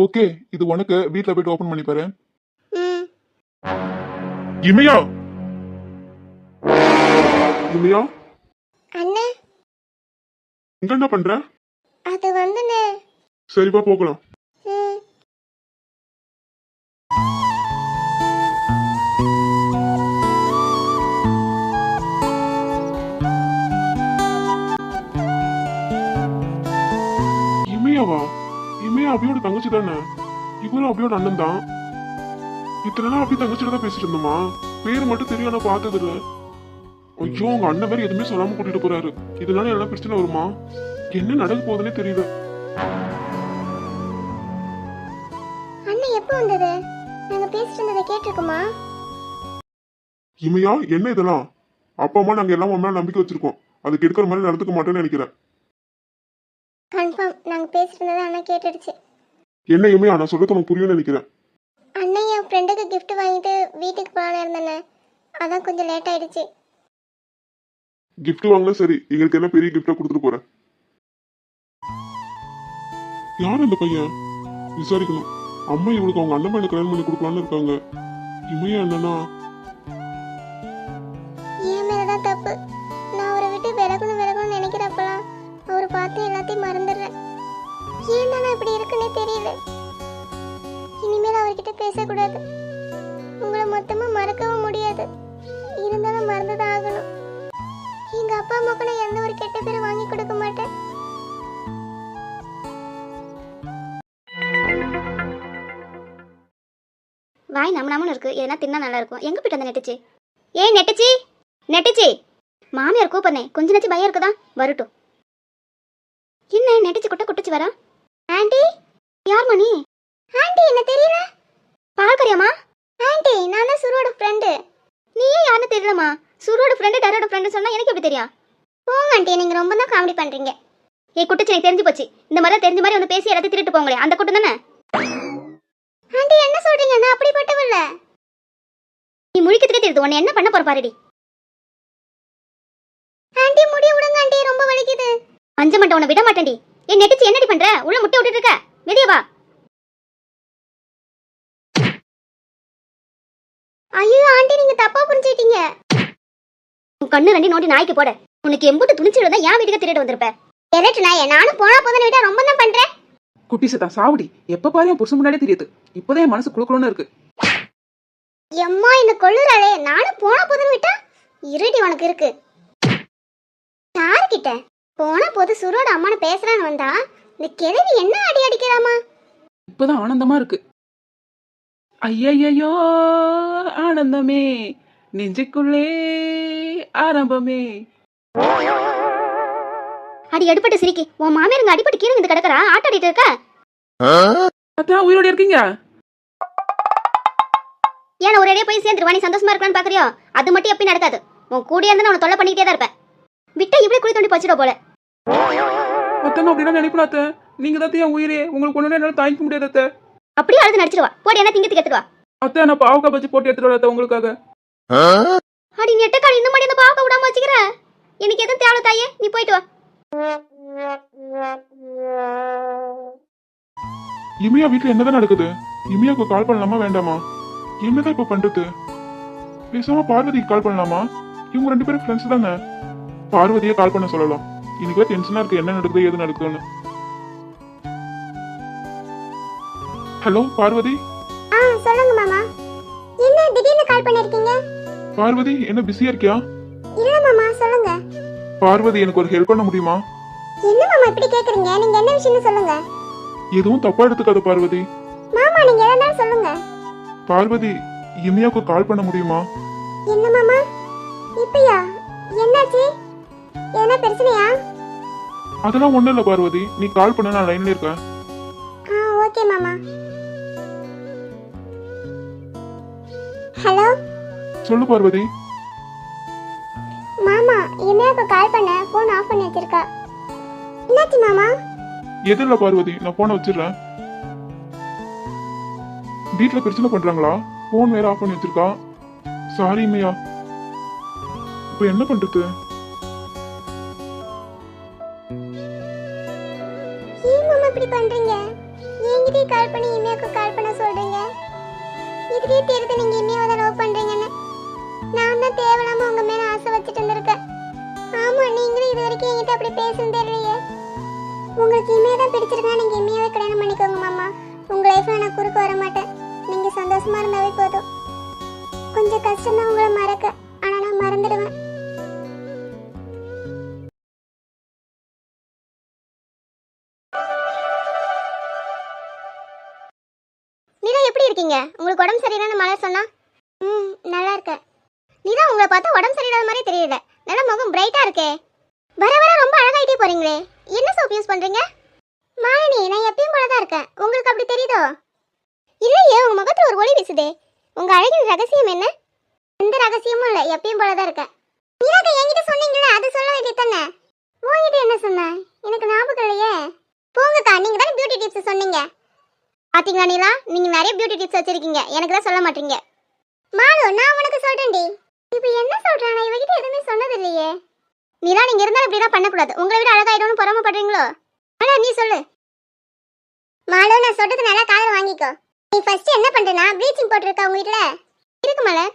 Okay, இது உனக்கு. வீட்ல போயிட்டு ஓபன் பண்ணி பாரு. இமையா, இமையா அண்ணே, இங்க என்ன பண்ற? அது வந்துனே. சரிப்பா, போகலாம். இமையாவா? இமையா அபியோட தங்கச்சி தானே? இவரும் அபியோட அண்ணன் தான். இத்தனை நாள் அப்படி தங்கச்சியோட தான் பேசிட்டு இருந்தோமா? பேரு மட்டும் தெரியும், ஆனா பார்த்தது இல்ல. ஐயோ, உங்க அண்ணன் வேற எதுவுமே சொல்லாம கூட்டிட்டு போறாரு. இதனால என்ன பிரச்சனை வருமா? என்ன நடக்க போகுதுன்னே தெரியல. அண்ணன் எப்போ வந்தது? நாங்க பேசிட்டு இருந்ததை கேட்டிருக்குமா? இமையா, என்ன இதெல்லாம்? அப்பா அம்மா நாங்க எல்லாம் உண்மையா நம்பிக்கை வச்சிருக்கோம். அதுக்கு எடுக்கிற மாதிரி நடந்துக்க மாட்டேன்னு நினைக்கிறேன். கன்ஃபார்ம் நாங்க பேசிட்டு இருந்ததை அண்ணன் கேட்டுடுச்சு. என்ன இமையா, நான் சொல்றது உனக்கு புரியும்னு நினைக்கிறேன். அண்ணன் என் ஃப்ரெண்டுக்கு gift வாங்கிட்டு வீட்டுக்கு போகலான்னு இருந்தேனே, அதான் கொஞ்சம் லேட் ஆயிடுச்சு. கிஃப்ட் வாங்கினா சரி, எங்களுக்கு என்ன பெரிய கிஃப்டா கொடுத்துட்டு போறேன். யார் அந்த பையன்? விசாரிக்கணும். அம்மா இவளுக்கு அவங்க அண்ணன் பையனை கல்யாணம் பண்ணி கொடுக்கலான்னு இருக்காங்க. இமையா என்னன்னா? என் மேலதான் தப்பு. நான் அவரை விட்டு விலகணும்னு நினைக்கிறப்பெல்லாம் அவரை பார்த்து எல்லாத்தையும் மறந்துடுறேன். ஏன் தானே இப்படி இருக்குன்னே தெரியல. இனிமேல் அவர்கிட்ட பேசக்கூடாது. உங்களை மொத்தமா மறக்கவும் முடியாது. இருந்தாலும் மறந்துதான் ஆகணும். எங்க அப்பா அம்மாக்கு நான் எந்த ஒரு கெட்ட பேரும் வாங்கி கொடுக்க மாட்டேன். வாய் நம்மனு இருக்கு. எதனா தின்னா நல்லா இருக்கும். எங்க போயிட்டு வந்த நெட்டுச்சு? ஏய் நெட்டுச்சி, நெட்டுச்சி, மாமியார் கூப்பிடுறேன். கொஞ்ச நேரம் பயம் இருக்குதா? வரட்டும். என்ன நெட்டுச்சு குட்டிச்சு வரா? ஆண்டி, யார் மணி? ஆண்டி, என்ன தெரியல? பால் கறியாமா? ஆண்டி, நான் தான் சுரோட ஃப்ரெண்டு. நீயே யாருன்னு தெரியலமா? சுரோட ஃப்ரெண்டு டரோட ஃப்ரெண்டு சொன்னா எனக்கு எப்படி தெரியும்? போங்க ஆண்டி, நீங்க ரொம்ப தான் காமெடி பண்றீங்க. ஏய் குட்டிச்சு, எனக்கு தெரிஞ்சு போச்சு. இந்த மாதிரி தெரிஞ்ச மாதிரி வந்து பேசி எல்லாத்தையும் திருட்டு போங்களே, அந்த குட்டம் தானே? ஆண்டி, என்ன சொல்றீங்க? நான் அப்படிப்பட்டவல்ல. நீ முழிக்கிறதுக்கே தெரியுது. உன்னை என்ன பண்ண போற பாருடி. ஆண்டி, முடிய விடுங்க ஆண்டி, ரொம்ப வலிக்குது. அஞ்ச மாட்டேன், உன்னை விட மாட்டேன்டி. ஏய் நெட்டுச்சு, என்னடி பண்ற? உள்ள முட்டை விட்டுட்டு இருக்க. வெளியே வா. ஐயோ ஆண்டி, நீங்க தப்பா புரிஞ்சுட்டீங்க. உன் கண்ணு ரெண்டி நோண்டி நாய்க்கு போட. உனக்கு எம்புட்டு துணிச்சிடுதான் என் வீட்டுக்கு திருட்டு வந்திருப்ப. எரட்டு நாயே, நானும் போனா போதுன்னு விட்டா ரொம்ப தான் பண்றேன். குட்டி சத்தா சாவடி. எப்ப பாரு என் புருஷன் முன்னாடியே தெரியுது. இப்பதான் என் மனசு குளுக்குளுன்னு இருக்கு. எம்மா, இந்த கொள்ளுறாளே, நானும் போனா போதுன்னு விட்டா இருடி உனக்கு இருக்கு. யாருக்கிட்ட போனா போது சுரோட அம்மானு பேசுறான்னு வந்தா இந்த கிழவி என்ன அடி அடிக்கிறாமா? இப்பதான் ஆனந்தமா இருக்கு. ஐயையோ ஆனந்தமே நெஞ்சுக்குள்ளே ஆரம்பமே. அடி அடிப்பட்டு சிரிக்கி. உன் மாமியார் இங்க அடிப்பட்டு கீழே இந்த கிடக்குறா, ஆட்டாடிட்டு இருக்க. அத்தா உயிரோட இருக்கீங்க? ஏன் ஒரு இடையே போய் சேர்ந்துருவா? நீ சந்தோஷமா இருக்கலான்னு பாக்குறியோ? அது மட்டும் எப்படி நடக்காது. உன் கூட இருந்தா உன்னை தொல்லை பண்ணிக்கிட்டே தான் இருப்பேன். விட்டா இப்படி குழி தோண்டி பச்சிட போல. அத்தனை அப்படிலாம் நினைப்பலாம் அத்தை. நீங்க தான் என் உயிரே. உங்களுக்கு ஒண்ணு என்னால தாங்கிக்க முடியாது அத்தை. அப்படியே அழுது நடிச்சிருவா. போடி, என்ன திங்கத்துக்கு எடுத்துட்டு வா. அத்தை, நான் பாவக்காய் பச்சி போட்டு எடுத்துட்டு வரேன் உங்களுக்காக. அடி நெட்டக்காளி, இந்த மாதிரி இந்த பாக்க விடாம வச்சுக்கிற. எனக்கு எதுவும் தேவை தாயே, நீ போயிட்டு வா. இமையா வீட்டுல என்னதான் நடக்குது? இமையாவுக்கு கால் பண்ணலாமா வேண்டாமா? என்னதான் இப்ப பண்றது? பேசாம பார்வதிக்கு கால் பண்ணலாமா? இவங்க ரெண்டு பேரும் ஃப்ரெண்ட்ஸ் தானே. பார்வதியே கால் பண்ண சொல்லலாம். இன்னைக்கு டென்ஷனா இருக்கு, என்ன நடக்குது ஏது நடக்குதுன்னு. ஹலோ பார்வதி. சொல்லுங்க மாமா. என்ன திடீர்னு கால் பண்ணிருக்கீங்க? பார்வதி, என்ன பிஸியா இருக்கியா? இல்ல மாமா, சொல்லுங்க. பார்வதி, எனக்கு ஒரு ஹெல்ப் பண்ண முடியுமா? என்ன மாமா இப்படி கேக்குறீங்க? நீங்க என்ன விஷயம்னு சொல்லுங்க. எதுவும் தப்பா எடுத்துக்காத பார்வதி. மாமா, நீங்க எதனால சொல்லுங்க. பார்வதி, இமையாவுக்கு கால் பண்ண முடியுமா? என்ன மாமா இப்பயா? என்னாச்சு? என்ன பிரச்சனையா? அதெல்லாம் ஒண்ணும் இல்ல பார்வதி, நீ கால் பண்ண, நான் லைன்ல இருக்கேன். ஓகே மாமா. ஹலோ சொல்லு பார்வதி. மாமா, இமேக்கு கால் பண்ண ஃபோன் ஆஃப் பண்ணி வச்சிருக்கா. என்னாச்சு மாமா? எதிரில பார்வதி, நான் போனை வச்சிடுறேன். வீட்டுல பிரச்சனை பண்றாங்களா? போன் வேற ஆஃப் பண்ணி வச்சிருக்கா. சாரி இமையா. இப்ப என்ன பண்றது? ஏன் மாமா இப்படி பண்றீங்க? என்கிட்டயே கால் பண்ணி இமேக்கு கால் பண்ண சொல்றீங்க. இதுலயே தெரியுது நீங்க இமேவை தான் லவ் பண்றீங்கன்னு. நான் தான் தேவையில்லாம உங்க மேல ஆசை வச்சுட்டு இருந்திருக்கேன். ஆமா, நீங்களும் இது வரைக்கும் என்கிட்ட அப்படி பேசுன்னு தெரியலையே. உங்களுக்கு இமையை தான் பிடிச்சிருக்கா, நீங்க இமையாவே கல்யாணம் பண்ணிக்கோங்க மாமா. உங்க லைஃப்ல நான் குறுக்க வர மாட்டேன். நீங்க சந்தோஷமா இருந்தாவே போதும். கொஞ்சம் கஷ்டம் தான் உங்களை மறக்க, ஆனா நான் மறந்துடுவேன். நீலா எப்படி இருக்கீங்க? உங்களுக்கு உடம்பு சரியில்லைன்னு மலர் சொன்னா. நல்லா இருக்கேன். நீலா, உங்களை பார்த்தா உடம்பு சரியில்லாத மாதிரி தெரியல. நல்ல முகம் பிரைட்டா இருக்கே. வர வர ரொம்ப அழகாயிட்டே போறீங்களே. என்ன சோப் யூஸ் பண்றீங்க? மாலினி, நான் எப்பயும் போல தான் இருக்கேன். உங்களுக்கு அப்படி தெரியுதோ? இல்லையே, உங்க முகத்துல ஒரு ஒளி வீசுதே. உங்க அழகின் ரகசியம் என்ன? எந்த ரகசியமும் இல்லை, எப்பயும் போல தான் இருக்கேன். நீங்க என்கிட்ட சொன்னீங்களே, அது சொல்ல வேண்டியது தானே. உங்ககிட்ட என்ன சொன்னேன்? எனக்கு ஞாபகம் இல்லையே. போங்கக்கா, நீங்க தானே பியூட்டி டிப்ஸ் சொன்னீங்க. பாத்தீங்களா நீலா, நீங்க நிறைய பியூட்டி டிப்ஸ் வச்சிருக்கீங்க, எனக்கு தான் சொல்ல மாட்டீங்க. மாலு, நான் உனக்கு சொல்றேன்டி. இப்போ என்ன சொல்றானா? இவகிட்ட எதுவுமே சொன்னது இல்லையே. நீலா, நீங்க இருந்தாலும் இப்படிலாம் பண்ணக்கூடாது. உங்களை விட அழகாயிடும்னு பொறாமப்படுறீங்களோ? ஆனா நீ சொல்லு. மாலு, நான் சொல்றது நல்லா காதுல வாங்கிக்கோ. நீ ஃபர்ஸ்ட் என்ன பண்றேன்னா, ப்ளீச்சிங் பவுடர் இருக்கா உங்க வீட்ல? இருக்கு மலர்.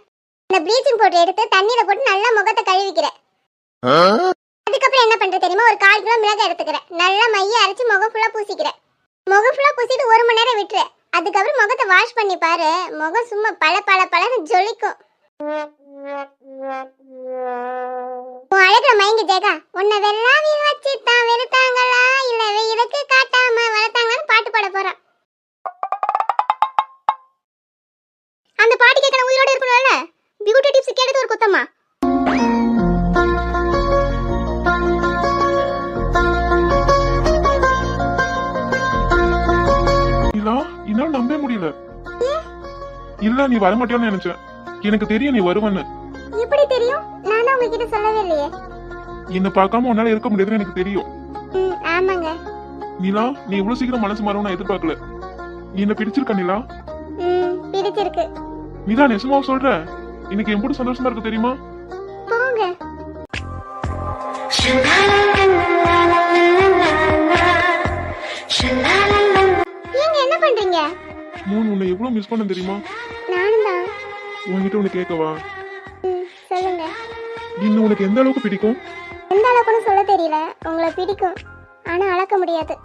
அந்த ப்ளீச்சிங் பவுடர் எடுத்து தண்ணியில போட்டு நல்லா முகத்தை கழுவிக்கிற. அதுக்கப்புறம் என்ன பண்ற தெரியுமா? ஒரு 1/4 கிலோ மிளகாய் எடுத்துக்கிற. நல்லா மைய அரைச்சு முகம் ஃபுல்லா பூசிக்கிற. முகம் ஃபுல்லா பூசிட்டு 1 மணி நேரம் விட்டுரு. அதுக்கப்புறம் முகத்தை வாஷ் பண்ணி பாரு. முகம் சும்மா பல பல பலன்னு ஜொலிக்கும். உன் அழகுல மயங்கி ஜெகா, உன்னை வெள்ளாவியில் வச்சு தான் வெறுத்தாங்களா இல்ல வெயிலுக்கு காட்டாம வளர்த்தாங்களான்னு பாட்டு பாட போறான். அந்த பாட்டு கேட்க உயிரோட இருக்கணும்ல. பியூட்டி டிப்ஸ் கேட்டது ஒரு குத்தமா? இல்ல, என்னால நம்பவே முடியல. இல்ல, நீ வரமாட்டியோன்னு நினைச்சேன். எனக்கு தெரியும் நீ வருவன்னு. எப்படி தெரியும்? நான் தான் உங்ககிட்ட சொல்லவே இல்லையே. என்ன பார்க்காம உன்னால இருக்க முடியாதுன்னு எனக்கு தெரியும். ஆமாங்க. நிலா, நீ இவ்வளவு சீக்கிரம் மனசு மாறும் நான் எதிர்பார்க்கல. நீ என்ன பிடிச்சிருக்க நிலா? பிடிச்சிருக்கு. நிலா, நெசமா சொல்ற? எனக்கு எப்படி சந்தோஷமா இருக்கு தெரியுமா? போங்க. நீங்க என்ன பண்றீங்க? உன்னை எவ்வளவு மிஸ் பண்ண தெரியுமா? நானும் தான். உன்கிட்ட உனக்கு கேட்கவா? சொல்லுங்க. இன்னும் உனக்கு எந்த அளவுக்கு பிடிக்கும்? எந்த அளவுக்குன்னு சொல்ல தெரியல. உங்களை பிடிக்கும், ஆனா அளக்க முடியாது.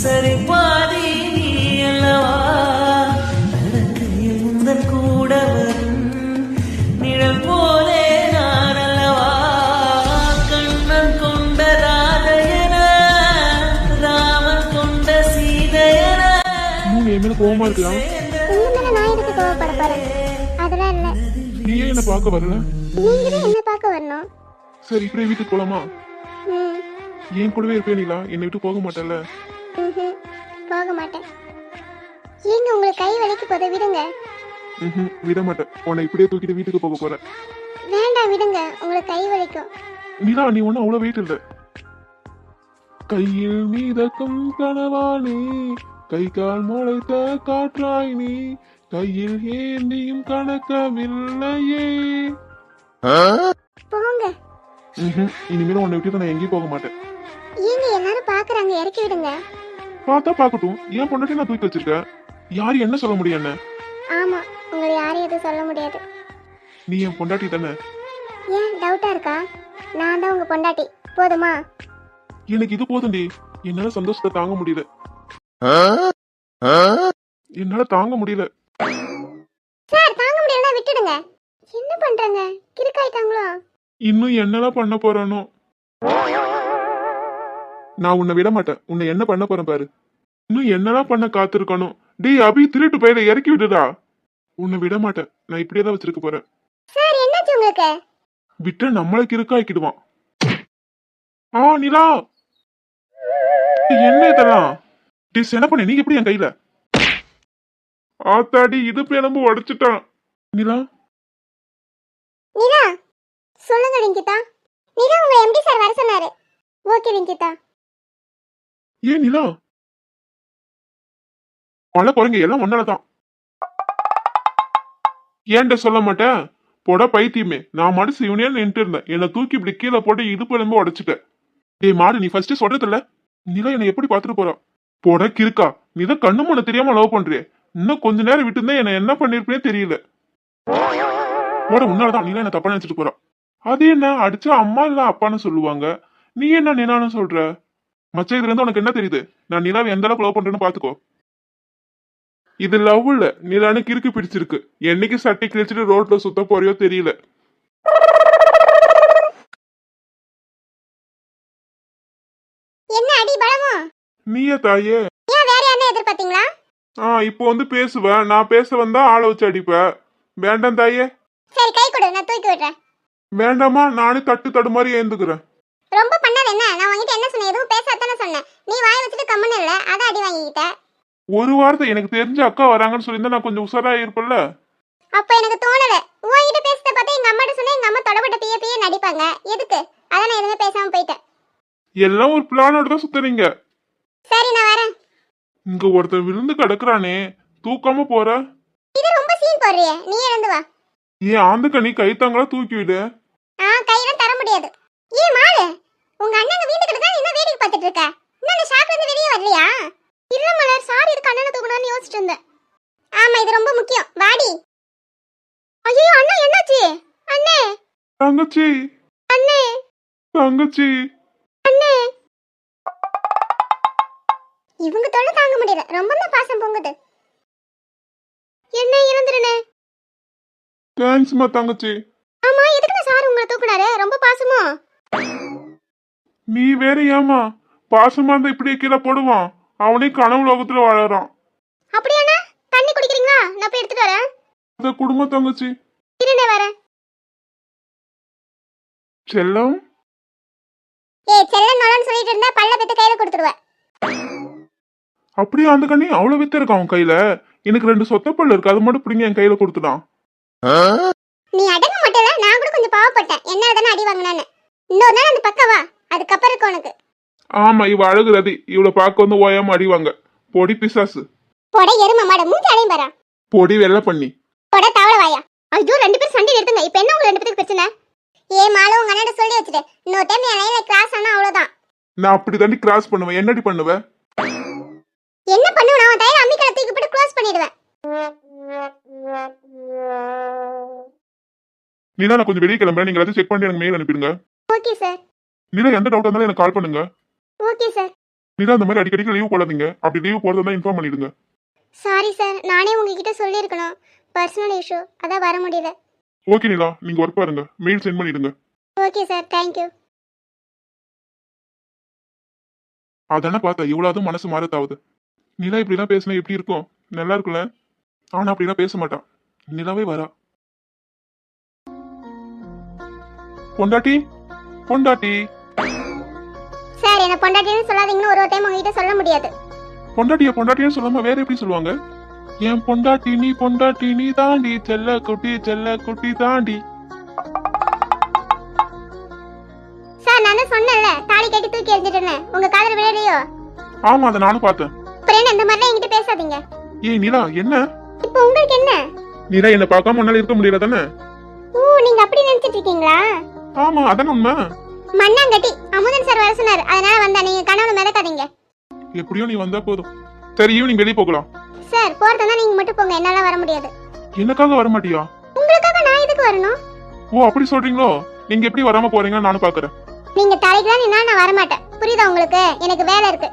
சரி பாதி நீ அல்லவா, நடக்கையில் முந்தன் கூட வரும் நிழல் போலே நான் அல்லவா, கண்ணன் கொண்ட ராதையன ராமன் கொண்ட சீதையன. நீ என் மேல கோவமா இருக்கியா? உங்க மேல நான் எதுக்கு கோவப்பட போறேன்? அதெல்லாம் இல்ல. நீ ஏன் என்ன பார்க்க வரல? நீங்க தான் என்ன பார்க்க வரணும். சரி, இப்படியே வீட்டுக்கு போலாமா? ம், என் கூடவே இருப்பே நிலா, என்னை விட்டு போக மாட்டல? போக மாட்டேன். ஏங்க, உங்களுக்கு கை வலிக்கு போத விடுங்க. விட மாட்டேன். உன்னை இப்படியே தூக்கிட்டு வீட்டுக்கு போக போறேன். வேண்டாம், விடுங்க. உங்களுக்கு கை வலிக்கும். நிலா, நீ ஒன்னும் அவ்வளவு வெயிட் இல்ல. கையில் மீதக்கும் கனவானே, கை கால் முளைத்த காற்றாய் நீ, கையில் ஏந்தியும் கணக்கவில்லையே. போங்க. இனிமேலும் உன்னை விட்டு நான் எங்கேயும் போக மாட்டேன். ஏங்க, எல்லாரும் பாக்குறாங்க, இறக்கி விடுங்க. பார்த்தா பாக்கட்டும். ஏன் பொண்டாட்டி நான் தூக்கி வச்சிருக்கேன். யாரு என்ன சொல்ல முடியும்? என்ன? ஆமா, உங்களை யாரையும் எதுவும் சொல்ல முடியாது. நீ என் பொண்டாட்டி தானே? ஏன் டவுட்டா இருக்கா? நான் தான் உங்க பொண்டாட்டி. போதுமா? எனக்கு இது போதும்டி. என்னால சந்தோஷத்தை தாங்க முடியல. என்னால தாங்க முடியல. சார், தாங்க முடியலன்னா விட்டுடுங்க. என்ன பண்றாங்க? கிறுக்காயிட்டாங்களோ? இன்னும் என்னெல்லாம் பண்ண போறானோ. நான் உன்னை விட மாட்டேன். உன்னை என்ன பண்ண போறேன் பாரு. இன்னும் என்னெல்லாம் பண்ண காத்திருக்கணும். டேய் அபி, திருட்டு பையில இறக்கி விடுடா. உன்னை விட மாட்டேன். நான் இப்படியே தான் வச்சிருக்க போறேன். சார், என்னாச்சு உங்களுக்கு? விட்ட நம்மளுக்கு இருக்காக்கிடுவான். நிலா என்ன இதெல்லாம் என்ன பண்ண நீ எப்படி என் கையில ஆத்தாடி இடுப்பு எலும்பு உடைச்சிட்டான் நிலா. நிலா சொல்லுங்க ரிங்கிதா. நிலா உங்க எம்டி சார் வர சொன்னாரு. ஓகே ரிங்கிதா. ஏன் நிலா பல குறைங்க எல்லாம் ஒன்னாலதான். ஏன்ட சொல்ல மாட்டேன் போட பைத்தியமே. நான் மாடு சிவனே நின்று இருந்தேன். என்னை தூக்கி இப்படி கீழே போட்டு இடுப்பு எலும்பு உடைச்சிட்டேன். டேய் மாடு நீ ஃபர்ஸ்ட் சொல்றதில்ல. நிலா என்னை எப்படி பாத்துட்டு போறா போட கிறுக்கா. நீதான் கண்ணு மண்ணு தெரியாம லவ் பண்றியே. இன்னும் கொஞ்ச நேரம் விட்டு இருந்தா என்ன என்ன பண்ணிருப்பேனே தெரியல. போட உன்னாலதான் நிலா என்ன தப்பா நினைச்சிட்டு போறா. அது என்ன அடிச்சா அம்மா இல்ல அப்பான்னு சொல்லுவாங்க. நீ என்ன நிலான்னு சொல்ற? மச்சா இதுல இருந்து உனக்கு என்ன தெரியுது? நான் நிலாவை எந்த அளவுக்கு லவ் பண்றேன்னு பாத்துக்கோ. இது லவ் இல்ல நிலான்னு கிறுக்கு பிடிச்சிருக்கு. என்னைக்கு சட்டை கிழிச்சிட்டு ரோட்ல சுத்த போறியோ தெரியல. என்ன அடி பலமோ? நீயே தாயே. ஏன் வேற யாரே எதிர்பார்த்தீங்களா? இப்போ வந்து பேசுவேன். நான் பேச வந்தா ஆளை வச்சு அடிப்ப. வேண்டாம் தாயே. சரி கை கொடு, நான் தூக்கி விடுறேன். வேண்டாமா நானே தட்டு மாதிரி ஏந்துக்கிறேன். ரொம்ப பண்ணாத என்ன? நான் உன்கிட்ட என்ன சொன்னேன்? எதுவும் பேசாதானே சொன்னேன். நீ வாய வச்சுட்டு கம்மன்னு இல்ல, அதான் அடி வாங்கிக்கிட்ட. ஒரு வாரத்தை எனக்கு தெரிஞ்ச அக்கா வராங்கன்னு சொல்லியிருந்தா நான் கொஞ்சம் உஷாரா இருப்பேன்ல. அப்ப எனக்கு தோணல. உன்கிட்ட பேசுறத பார்த்தா எங்க அம்மாட்ட சொன்னா எங்க அம்மா தொடப்பட்ட பிய நடிப்பாங்க. எதுக்கு? அதான் நான் எதுவுமே பேசாம போயிட்டேன். எல்லாம் ஒரு பிளானோட தான் சுத்துறீங்க. சரி நான் வரேன். இங்க ஒருத்தன் விழுந்து கிடக்குறானே, தூக்காம போற. இது ரொம்ப சீன் போடுறியே, நீ எழுந்து வா. ஏன் ஆந்துக்க நீ கைத்தாங்களா தூக்கி விடு. கையில தர முடியாது. ஏன் மாடு உங்க அண்ணன் வீட்டு கிட்ட தான் என்ன வேடிக்கை பார்த்துட்டு இருக்க? இன்னும் ஷாப்ல இருந்து வெளியே வரலையா? இல்ல மலர், சாரி இதுக்கு அண்ணனை தூக்கணும்னு யோசிச்சுட்டு இருந்தேன். ஆமா இது ரொம்ப முக்கியம், வாடி. ஐயோ அண்ணா என்னாச்சு? அண்ணே தங்கச்சி அண்ணே தங்கச்சி அண்ணே. இவங்க தொல்லை தாங்க முடியல, ரொம்ப தான் பாசம் பொங்குது. என்ன இறந்துருனே. தேங்க்ஸ்மா தங்கச்சி. ஆமா எதுக்கு சார் உங்களை தூக்குனாரு? ரொம்ப பாசமோ? நீ வேற ஏமா பாசமா இருந்தா இப்படியே கீழே போடுவான். அவனே கனவு லோகத்துல வாழறான். அப்படியாண்ணா தண்ணி குடிக்கிறீங்களா? நான் போய் எடுத்துட்டு வரேன். அந்த குடும்ப தங்கச்சி இருனே வரேன். செல்லம் செல்லம் நோலன்னு சொல்லிட்டு இருந்தா பல்ல பெத்து கையில கொடுத்துடுவேன். அப்படியே அந்த கண்ணி அவ்வளவு வித்து இருக்கான் அவன் கையில. எனக்கு 2 சொத்தப்பல் இருக்கு, அது மட்டும் பிடிங்க என் கையில கொடுத்துட்டான். நீ அடங்க மாட்டல, நான் கூட கொஞ்சம் பாவப்பட்டேன். என்ன தானே அடி வாங்கினான்னு. இன்னொரு நாள் அந்த பக்கம் வா, அதுக்கப்புறம் இருக்கு உனக்கு. ஆமா இவ அழகுறது. இவளை பார்க்க வந்து ஓயாம அடிவாங்க. பொடி பிசாசு. போட எரும மாட மூஞ்சி அலையும் பாரா. பொடி வெள்ளை பண்ணி. போட தவள வாயா. ஐயோ 2 பேரும் சண்டை எடுத்துங்க. இப்போ என்ன உங்களுக்கு 2 பேருக்கு பிரச்சனை? மாலு உங்க அண்ணன் சொல்லி வச்சிட்டு இன்னொரு டைம் என் லைன்ல கிராஸ் ஆனா அவ்வளவுதான். நான் அப்படி தாண்டி கிராஸ் பண்ணுவேன். என்னடி பண்ணுவேன்? என்ன பண்ணுவேன்? நான் தைர அம்மி கட தூக்கி போட்டு க்ளோஸ் பண்ணிடுவேன். நீனா நான் கொஞ்சம் வெளியே கிளம்புறேன். நீங்க எல்லாத்தையும் செக் பண்ணி எனக்கு மெயில் அனுப்பிடுங்க. Okay sir. நீனா எந்த டவுட் இருந்தாலும் எனக்கு கால் பண்ணுங்க. Okay sir. நீனா அந்த மாதிரி அடிக்கடி லீவ் போடாதீங்க. அப்படி லீவ் போறதா இருந்தா இன்ஃபார்ம் பண்ணிடுங்க. சாரி சார், நானே உங்ககிட்ட சொல்லியிருக்கணும். பர்சனல் இஷ்யூ, அதான் வர முடியல. ஓகே நிலா, நீங்க ஒர்க் பாருங்க. மெயில் சென்ட் பண்ணிடுங்க. Okay sir, thank you. அதானே பார்த்தா இவ்வளவு மனசு மாறத்தாவது. நிலா இப்படிலாம் பேசினா எப்படி இருக்கும்? நல்லா இருக்குல்ல? ஆனா அப்படிலாம் பேச மாட்டான். நிலாவே வரா. பொண்டாட்டி பொண்டாட்டி சார் என்ன பொண்டாட்டின்னு சொல்லாதீங்கன்னு ஒரு டைம் உங்ககிட்ட சொல்ல முடியாது. பொண்டாட்டின்னு சொல்லாம வேற எப்படி சொல்லுவாங்க? என் பொண்டாட்டி நீ தாண்டி செல்ல குட்டி தாண்டி. சார் நான் தான் சொன்னேன்ல, தாலி கட்டி தூக்கி எறிஞ்சிட்டேன்னு. உங்க காதல விளையாடியோ? ஆமா அதை நானும் பார்த்தேன். அப்புறம் என்ன இந்த மாதிரிலாம் என்கிட்ட பேசாதீங்க. ஏய் நிலா என்ன? இப்போ உங்களுக்கு என்ன? நிலா என்ன பார்க்காம உன்னால இருக்க முடியல தானே? நீங்க அப்படி நினைச்சிட்டு இருக்கீங்களா? ஆமா அதான உண்மை. மண்ணாங்கட்டி அமுதன் சார் வர சொன்னாரு, அதனால வந்தா. நீங்க கனவுல மிதக்காதீங்க. எப்படியோ நீ வந்தா போதும். சரி ஈவினிங் வெளியே போகலாம். சார் போறதா நீங்க மட்டும் போங்க, என்னால வர முடியாது. எனக்காக வர மாட்டியா? உங்களுக்காக நான் எதுக்கு வரணும்? ஓ அப்படி சொல்றீங்களோ? நீங்க எப்படி வராம போறீங்கன்னு நானும் பாக்குறேன். நீங்க தலைக்கு தான் நின்னா நான் வர மாட்டேன். புரியுதா உங்களுக்கு? எனக்கு வேலை இருக்கு,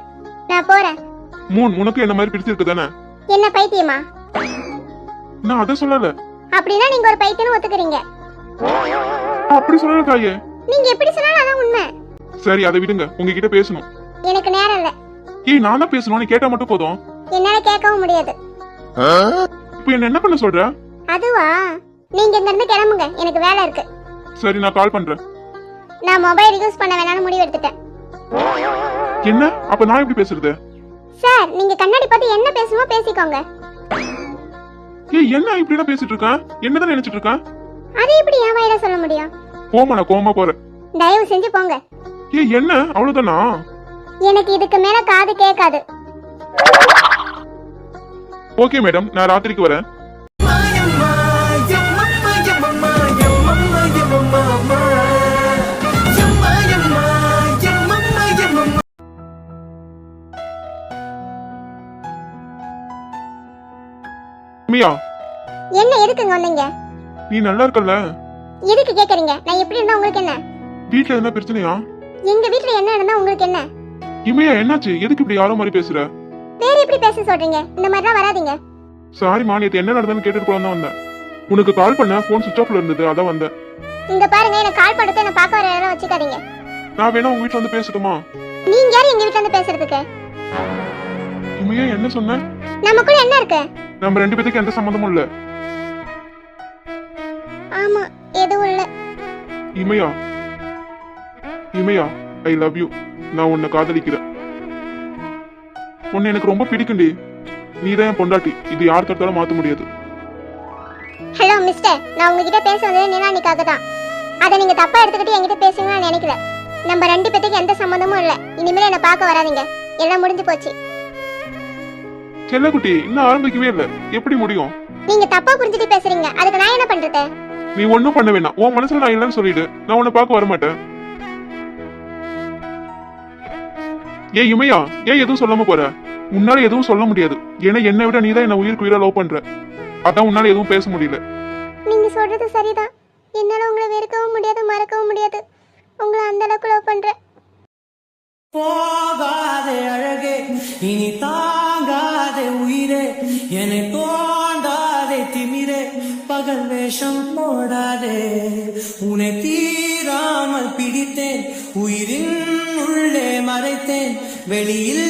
நான் போறேன். உனக்கு என்ன மாதிரி பிடிச்சிருக்கு தானே? என்ன பைத்தியமா? நான் அதை சொல்லல. அப்படின்னா நீங்க ஒரு பைத்தியம்னு ஒத்துக்கிறீங்க. அப்படி சொல்லல தாயே. நீங்க எப்படி சொன்னாலும் அதான் உண்மை. சரி அதை விடுங்க, உங்ககிட்ட பேசணும். எனக்கு நேரம் இல்ல. ஏய் நான் தான் பேசணும், நீ கேட்டா மட்டும் போதும். என்னால கேட்கவும் முடியாது. இப்போ என்ன பண்ண சொல்ற? அதுவா, நீங்க இங்க இருந்து கிளம்புங்க, எனக்கு வேலை இருக்கு. சரி நான் கால் பண்றேன். நான் மொபைல் யூஸ் பண்ண வேணாம்னு முடிவு எடுத்துட்டேன். என்ன அப்ப நான் எப்படி பேசுறது? சார் நீங்க கண்ணாடி பார்த்து என்ன பேசுமோ பேசிக்கோங்க. ஏய் என்ன இப்படிலாம் பேசிட்டு இருக்கான்? என்னதான் நினைச்சிட்டு இருக்கான்? அது எப்படி என் வாயில சொல்ல முடியும்? போமா, நான் கோமா போறேன். தயவு செஞ்சு போங்க. ஏய் என்ன அவ்வளவுதானா? எனக்கு இதுக்கு மேல காது கேட்காது. ஓகே மேடம், நான் ராத்திரிக்கு வரேன். மியா, என்ன எதுக்குங்க வந்தீங்க? நீ நல்லா இருக்கல்ல? எதுக்கு கேக்குறீங்க? நான் எப்படி இருந்தா உங்களுக்கு என்ன? வீட்ல என்ன பிரச்சனையா? எங்க வீட்ல என்ன இருந்தா உங்களுக்கு என்ன? இமையா என்னாச்சு? எதுக்கு இப்படி யாரோ மாதிரி பேசுற? வேற எப்படி பேச சொல்றீங்க? இந்த மாதிரிலாம் வராதீங்க. சாரிமா, நேத்து என்ன நடந்ததுன்னு கேட்டுட்டு போலாம் தான் வந்தேன். உனக்கு கால் பண்ண, போன் சுவிட்ச் ஆஃப்ல இருந்தது, அதான் வந்தேன். இங்க பாருங்க, எனக்கு கால் பண்றது என்ன பார்க்க வர யாரும் வச்சுக்காதீங்க. நான் வேணா உங்க வீட்ல வந்து பேசட்டுமா? நீங்க யாரு எங்க வீட்ல வந்து பேசுறதுக்கு? இமையா என்ன சொன்ன? நமக்குள்ள என்ன இருக்கு? நம்ம ரெண்டு பேத்துக்கு எந்த சம்மந்தமும் இல்ல. ஆமா, எதுவும் இல்ல. இமையா, இமையா, ஐ லவ் யூ. நான் உன்னை காதலிக்கிறேன். உன்னை எனக்கு ரொம்ப பிடிக்கும்டி. நீதான் என் பொண்டாட்டி. இது யார் தடுத்தாலும் மாத்த முடியாது. ஹலோ மிஸ்டர், நான் உங்ககிட்ட பேச வந்தது நிலானிக்காக தான். அதை நீங்க தப்பா எடுத்துக்கிட்டு என்கிட்ட பேசுங்கன்னு நான் நினைக்கல. நம்ம ரெண்டு பேத்துக்கு எந்த சம்மந்தமும் இல்ல. இனிமேல் என்ன பார்க்க வராதீங்க. எல்லாம் முடிஞ்சு போச்சு. செல்லக்குட்டி, இன்னும் ஆரம்பிக்கவே இல்ல. எப்படி முடியும்? நீங்க தப்பா புரிஞ்சுட்டு பேசுறீங்க. அதுக்கு நான் என்ன பண்றது? நீ ஒண்ணும் பண்ண வேணாம். உன் மனசுல நான் இல்லைன்னு சொல்லிடு. நான் உன்னை பார்க்க வர மாட்டேன். ஏன் இமையா, ஏன் எதுவும் சொல்லாம போற? உன்னால எதுவும் சொல்ல முடியாது. ஏன்னா என்னை விட நீதான் என்ன உயிருக்கு உயிரா லவ் பண்ற. அதான் உன்னால எதுவும் பேச முடியல. நீங்க சொல்றது சரிதான். என்னால உங்களை வெறுக்கவும் முடியாது, மறக்கவும் முடியாது. உங்களை அந்த அளவுக்கு லவ் பண்றேன். போகாதே அழகே, இனி தாங்காதே உயிரே, என்னை தோண்டாதே திமிரே, பகல் வேஷம் போடாதே. உன்னை தீராமல் பிடித்தேன், உயிரின் உள்ளே மறைத்தேன், வெளியில்